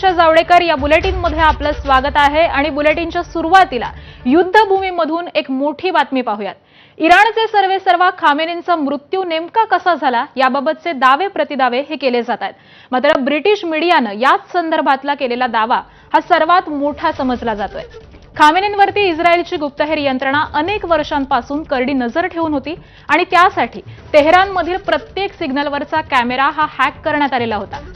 आकांक्षा जावडेकर या बुलेटिनमध्ये आपलं स्वागत आहे आणि बुलेटिनच्या सुरुवातीला युद्धभूमीमधून एक मोठी बातमी पाहूयात। इराणचे सर्वेसर्वा खामेनींचा मृत्यू नेमका कसा झाला याबाबतचे दावे प्रतिदावे हे केले जात आहेत। मात्र ब्रिटिश मीडियानं याच संदर्भातला केलेला दावा हा सर्वात मोठा समजला जातोय। खामेनींवरती इस्रायलची गुप्तहेर यंत्रणा अनेक वर्षांपासून करडी नजर ठेवून होती आणि त्यासाठी तेहरानमधील प्रत्येक सिग्नलवरचा कॅमेरा हा हॅक करण्यात आलेला होता।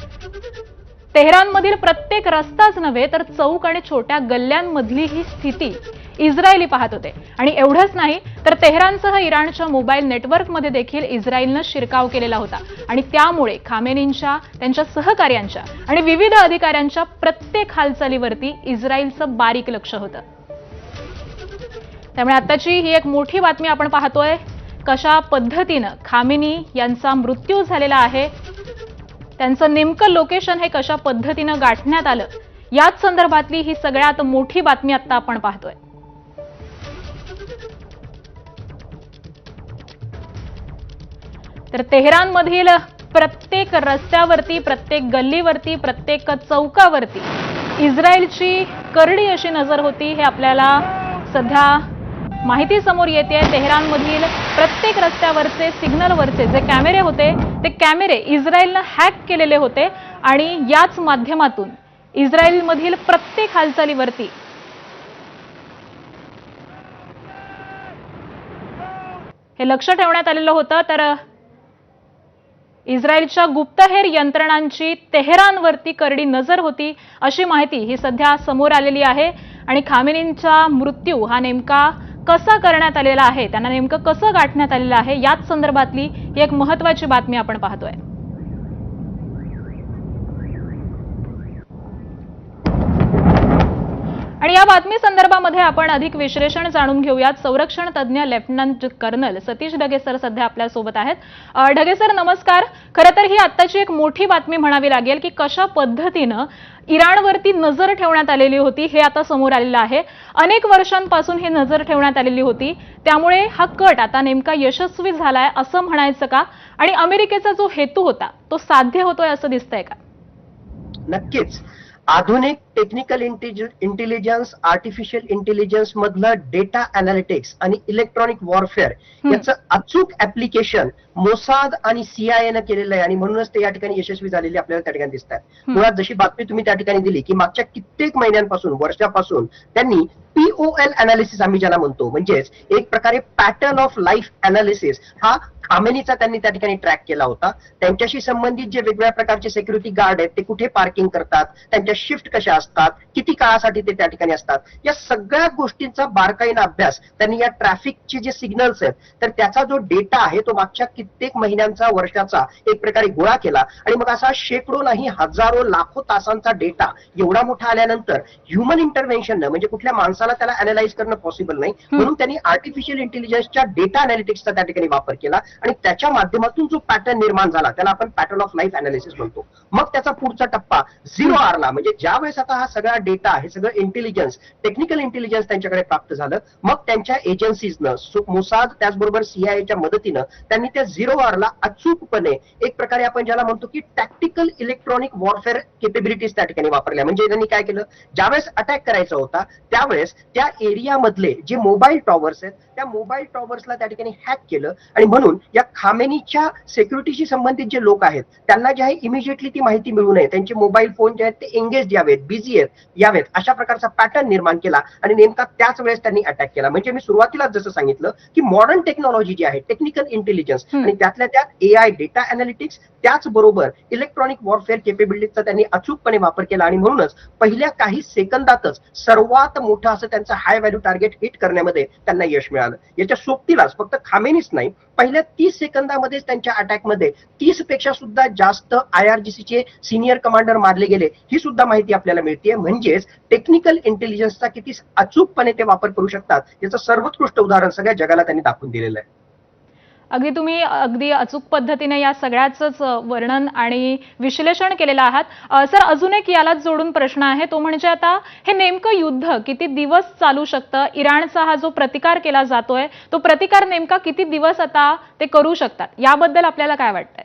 तेहरानमधील प्रत्येक रस्ताच नव्हे तर चौक आणि छोट्या गल्ल्यांमधली ही स्थिती इस्रायली पाहत होते आणि एवढंच नाही तर तेहरानसह इराणच्या मोबाईल नेटवर्कमध्ये देखील इस्रायलनं शिरकाव केलेला होता आणि त्यामुळे खामेनींच्या, त्यांच्या सहकार्यांच्या आणि विविध अधिकाऱ्यांच्या प्रत्येक हालचालीवरती इस्रायलचं बारीक लक्ष होतं। त्यामुळे आताची ही एक मोठी बातमी आपण पाहतोय, कशा पद्धतीनं खामेनी यांचा मृत्यू झालेला आहे, त्यांचं नेमकं लोकेशन हे कशा पद्धतीनं गाठण्यात आलं याच संदर्भातली ही सगळ्यात मोठी बातमी आता आपण पाहतोय। तर तेहरानमधील प्रत्येक रस्त्यावरती, प्रत्येक गल्लीवरती, प्रत्येक चौकावरती इस्रायलची करडी अशी नजर होती हे आपल्याला सध्या माहिती समोर येते। तेहरानमधील प्रत्येक रस्त्यावरचे, सिग्नलवरचे जे कॅमेरे होते ते कॅमेरे इस्रायलनं हॅक केलेले होते आणि याच माध्यमातून इस्रायलमधील प्रत्येक हालचालीवरती हे लक्ष ठेवण्यात आलेलं होतं। तर इस्रायलच्या गुप्तहेर यंत्रणांची तेहरानवरती करडी नजर होती अशी माहिती ही सध्या समोर आलेली आहे आणि खामेनींचा मृत्यू हा नेमका कसा करण्यात आलेला आहे, त्यांना नेमकं कसं गाठण्यात आलेलं आहे याच संदर्भातली ही एक महत्त्वाची बातमी आपण पाहतोय। आणि या बातमी संदर्भामध्ये आपण अधिक विश्लेषण जाणून घेऊयात। संरक्षण तज्ञ lieutenant colonel Satish Dhage sir सध्या आपल्या सोबत आहेत। ढगे सर नमस्कार। खरं तर ही आत्ताची एक मोठी बातमी म्हणावी लागेल की कशा पद्धतीनं इराणवरती नजर ठेवण्यात आलेली होती हे आता समोर आलेलं आहे। अनेक वर्षांपासून ही नजर ठेवण्यात आलेली होती, त्यामुळे हा कट आता नेमका यशस्वी झालाय असं म्हणायचं का आणि अमेरिकेचा जो हेतू होता तो साध्य होतोय असं दिसतंय का? नक्कीच आधुनिक टेक्निकल इंटेलिजन्स, आर्टिफिशियल इंटेलिजन्स मधलं डेटा अनालिटिक्स आणि इलेक्ट्रॉनिक वॉरफेअर याचं अचूक ऍप्लिकेशन मोसाद आणि CIA ने केलेलं आहे आणि म्हणूनच ते या ठिकाणी यशस्वी झालेले आपल्याला त्या ठिकाणी दिसतात। मुळात जशी बातमी तुम्ही त्या ठिकाणी दिली की मागच्या कित्येक महिन्यांपासून, वर्षापासून त्यांनी POL अनालिसिस आम्ही ज्याला म्हणतो, म्हणजेच एक प्रकारे पॅटर्न ऑफ लाईफ अनालिसिस हा खामेनीचा त्यांनी त्या ठिकाणी ट्रॅक केला होता। त्यांच्याशी संबंधित जे वेगवेगळ्या प्रकारचे सिक्युरिटी गार्ड आहेत ते कुठे पार्किंग करतात, त्यांच्या शिफ्ट कशा असतात, किती काळासाठी ते त्या ठिकाणी असतात, या सगळ्या गोष्टींचा बारकाईने अभ्यास त्यांनी या ट्रॅफिकचे जे सिग्नल्स आहेत तर त्याचा जो डेटा आहे तो मागच्या कित्येक महिन्यांचा, वर्षाचा एक प्रकारे गोळा केला आणि मग असा शेकडो नाही हजारो लाखो तासांचा डेटा एवढा मोठा आल्यानंतर ह्युमन इंटरव्हेन्शन म्हणजे कुठल्या माणसाला त्याला अनालाइज करणं पॉसिबल नाही, म्हणून त्यांनी आर्टिफिशियल इंटेलिजन्सच्या डेटा अनालिटिक्सचा त्या ठिकाणी वापर केला आणि त्याच्या माध्यमातून जो पॅटर्न निर्माण झाला त्याला आपण पॅटर्न ऑफ लाईफ अनालिसिस म्हणतो। मग त्याचा पुढचा टप्पा 0R ला, म्हणजे ज्या वेळेस आता हा सगळा डेटा, हे सगळं इंटेलिजन्स, टेक्निकल इंटेलिजन्स त्यांच्याकडे प्राप्त झालं, मग त्यांच्या एजन्सीजनं, मोसाद त्याचबरोबर CIAच्या मदतीनं त्यांनी त्या 0R ला अचूकपणे एक प्रकारे आपण ज्याला म्हणतो की टॅक्टिकल इलेक्ट्रॉनिक वॉरफेअर केपेबिलिटीज त्या ठिकाणी वापरल्या। म्हणजे त्यांनी काय केलं, ज्यावेळेस अटॅक करायचा होता त्यावेळेस त्या एरियामधले जे मोबाईल टॉवर्स आहेत त्या मोबाईल टॉवर्सला त्या ठिकाणी हॅक केलं आणि म्हणून या खामेनीच्या सिक्युरिटीशी संबंधित जे लोक आहेत त्यांना जे आहे इमिजिएटली ती माहिती मिळू नये, त्यांचे मोबाईल फोन जे आहेत ते एंगेज यावेत, बिझी यावेत, अशा प्रकारचा पॅटर्न निर्माण केला आणि नेमका त्याच वेळेस त्यांनी अटॅक केला। म्हणजे मी सुरुवातीलाच जसं सांगितलं की मॉडर्न टेक्नॉलॉजी जी आहे, टेक्निकल इंटेलिजन्स आणि त्यातल्या त्यात AI, डेटा अनालिटिक्स, त्याचबरोबर इलेक्ट्रॉनिक वॉरफेअर केपेबिलिटीचा त्यांनी अचूकपणे वापर केला आणि म्हणूनच पहिल्या काही सेकंदातच सर्वात मोठं असं त्यांचं हाय व्हॅल्यू टार्गेट हिट करण्यामध्ये त्यांना यश मिळालं। याच्या सोबतीलाच फक्त खामेनीच नाही, पहिल्या 30 सेकंदामध्येच त्यांच्या अटॅकमध्ये 30 पेक्षा सुद्धा जास्त IRGCचे सिनियर कमांडर मारले गेले, ही सुद्धा माहिती आपल्याला मिळते। म्हणजेच टेक्निकल इंटेलिजन्सचा किती अचूकपणे ते वापर करू शकतात याचं सर्वोत्कृष्ट उदाहरण सगळ्या जगाला त्यांनी दाखवून दिलेलं आहे। तुम्ही अगदी अचूक पद्धतीने या सगळ्याचंच वर्णन आणि विश्लेषण केलेलं आहात। सर अजून एक यालाच जोडून प्रश्न आहे, तो म्हणजे आता हे नेमकं युद्ध किती दिवस चालू शकतं? इराणचा हा जो प्रतिकार केला जातोय तो प्रतिकार नेमका किती दिवस आता ते करू शकतात, याबद्दल आपल्याला काय वाटतंय?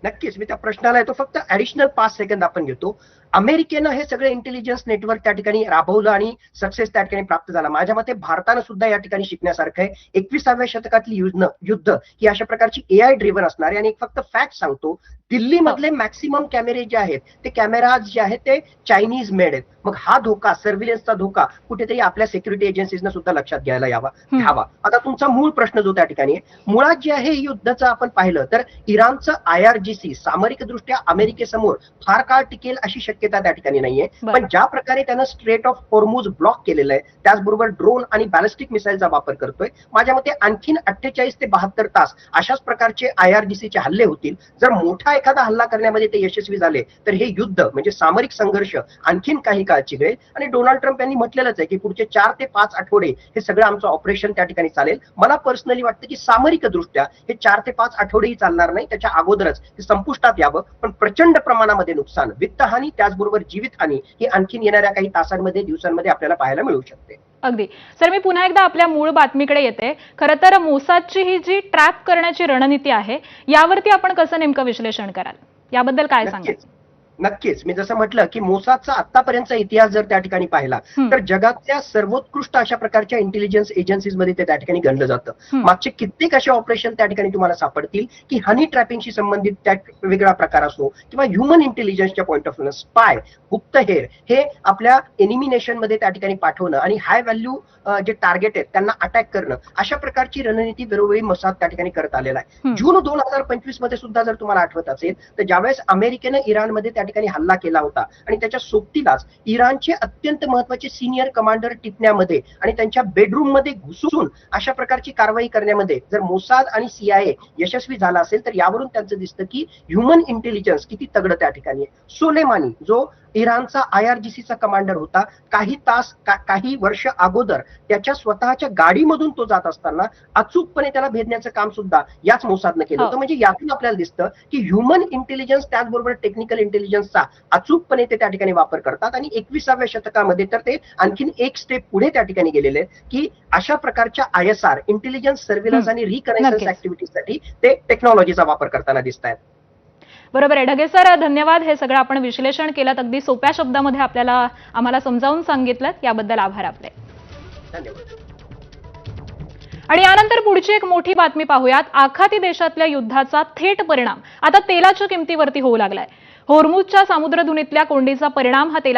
नक्कीच मी त्या प्रश्नाला येतो, फक्त ऍडिशनल 5 सेकंद आपण घेतो। अमेरिकेनं हे सगळे इंटेलिजन्स नेटवर्क त्या ठिकाणी राबवलं आणि सक्सेस त्या ठिकाणी प्राप्त झाला. माझ्या मते भारतानं सुद्धा या ठिकाणी शिकण्यासारखं आहे. 21व्या शतकातली युद्ध ही अशा प्रकारची AI ड्रिव्हन असणार आहे. आणि एक फक्त फॅक्ट सांगतो, दिल्लीमधले मॅक्सिमम कॅमेरे जे आहेत ते कॅमेराज जे आहेत ते चायनीज मेड आहेत. मग हा धोका, सर्व्हिलन्सचा धोका कुठेतरी आपल्या सिक्युरिटी एजन्सीजना सुद्धा लक्षात घ्यावा. आता तुमचा मूळ प्रश्न जो त्या ठिकाणी आहे, मुळात जे आहे युद्धाचं आपण पाहिलं तर इराणचं IRGC सामरिकदृष्ट्या अमेरिकेसमोर फार काळ टिकेल अशी शक्यता त्या ठिकाणी नाहीये. पण ज्या प्रकारे त्यानं स्ट्रेट ऑफ हॉर्मुझ ब्लॉक केलेलं आहे, त्याचबरोबर ड्रोन आणि बॅलिस्टिक मिसाईलचा वापर करतोय, माझ्या मते आणखीन 48 ते 72 तास अशाच प्रकारचे IRGCचे हल्ले होतील. जर मोठा एखादा हल्ला करण्यामध्ये ते यशस्वी झाले तर हे युद्ध म्हणजे सामरिक संघर्ष आणखीन काही काळ चिघळेल. आणि डोनाल्ड ट्रम्प यांनी म्हटलेलंच आहे की पुढचे 4 ते 5 आठवडे हे सगळं आमचं ऑपरेशन त्या ठिकाणी चालेल. मला पर्सनली वाटतं की सामरिकदृष्ट्या हे 4 ते 5 आठवडेही चालणार नाही, त्याच्या अगोदरच हे संपुष्टात यावं. पण प्रचंड प्रमाणामध्ये नुकसान, वित्तहानी त्याचबरोबर जीवितहानी ही आणखीन येणाऱ्या काही तासांमध्ये, दिवसांमध्ये आपल्याला पाहायला मिळू शकते. अगदी. सर, मी पुन्हा एकदा आपल्या मूळ बातमीकडे येते. खरं तर मोसादची ही जी ट्रॅप करण्याची रणनीती आहे, यावरती आपण कसं नेमकं विश्लेषण कराल, याबद्दल काय सांगाल? नक्कीच. मी जसं म्हटलं की मोसादचा आतापर्यंतचा इतिहास जर त्या ठिकाणी पाहिला तर जगातल्या सर्वोत्कृष्ट अशा प्रकारच्या इंटेलिजन्स एजन्सीज मध्ये ते त्या ठिकाणी गणलं जातं. मागचे कित्येक असे ऑपरेशन त्या ठिकाणी तुम्हाला सापडतील की हनी ट्रॅपिंगशी संबंधित त्या वेगळा प्रकार असो किंवा ह्युमन इंटेलिजन्सच्या पॉईंट ऑफ व्ह्यू स्पाय, गुप्तहेर हे आपल्या एनिमी नेशन मध्ये त्या ठिकाणी पाठवणं आणि हाय व्हॅल्यू जे टार्गेट आहेत त्यांना अटॅक करणं, अशा प्रकारची रणनीती वेळोवेळी मोसाद त्या ठिकाणी करत आलेला आहे. जून 2025 मध्ये सुद्धा जर तुम्हाला आठवत असेल तर ज्यावेळेस अमेरिकेनं इराणमध्ये त्या ठिकाणी हल्ला केला होता आणि त्याच्या सोबतीलाच इराणचे अत्यंत महत्वाचे सिनियर कमांडर टिपण्यामध्ये आणि त्यांच्या बेडरूम मध्ये घुसून अशा प्रकारची कारवाई करण्यामध्ये जर मोसाद आणि CIA यशस्वी झाला असेल तर यावरून त्यांचं दिसतं की ह्युमन इंटेलिजन्स किती तगडं त्या ठिकाणी आहे. सोलेमानी जो इराणचा IRGCचा कमांडर होता, काही वर्ष अगोदर त्याच्या स्वतःच्या गाडीमधून तो जात असताना अचूकपणे त्याला भेदण्याचं काम सुद्धा याच मोसादनं केलं होतं. म्हणजे यातून आपल्याला दिसतं की ह्युमन इंटेलिजन्स त्याचबरोबर टेक्निकल इंटेलिजन्सचा अचूकपणे ते त्या ठिकाणी वापर करतात. आणि 21व्या शतकामध्ये तर ते आणखीन एक स्टेप पुढे त्या ठिकाणी गेलेले आहेत की अशा प्रकारच्या ISR इंटेलिजन्स सर्व्हिलन्स आणि रिकनेसन्स ऍक्टिव्हिटीसाठी ते टेक्नॉलॉजीचा वापर करताना दिसत आहेत. बरोबर आहे. ढगे सर, धन्यवाद. हे सगळं आपण विश्लेषण केलं, अगदी सोप्या शब्दामध्ये आम्हाला समजावून सांगितलं, याबद्दल आभार आपले. धन्यवाद. आणि यानंतर पुढची एक मोठी बातमी पाहूयात. आखाती देशातल्या युद्धाचा थेट परिणाम आता तेलाच्या किमतीवरती होऊ लागलाय. होर्मुझच्या सामुद्रधुनीतल्या कोंडीचा परिणाम हा तेलाच्या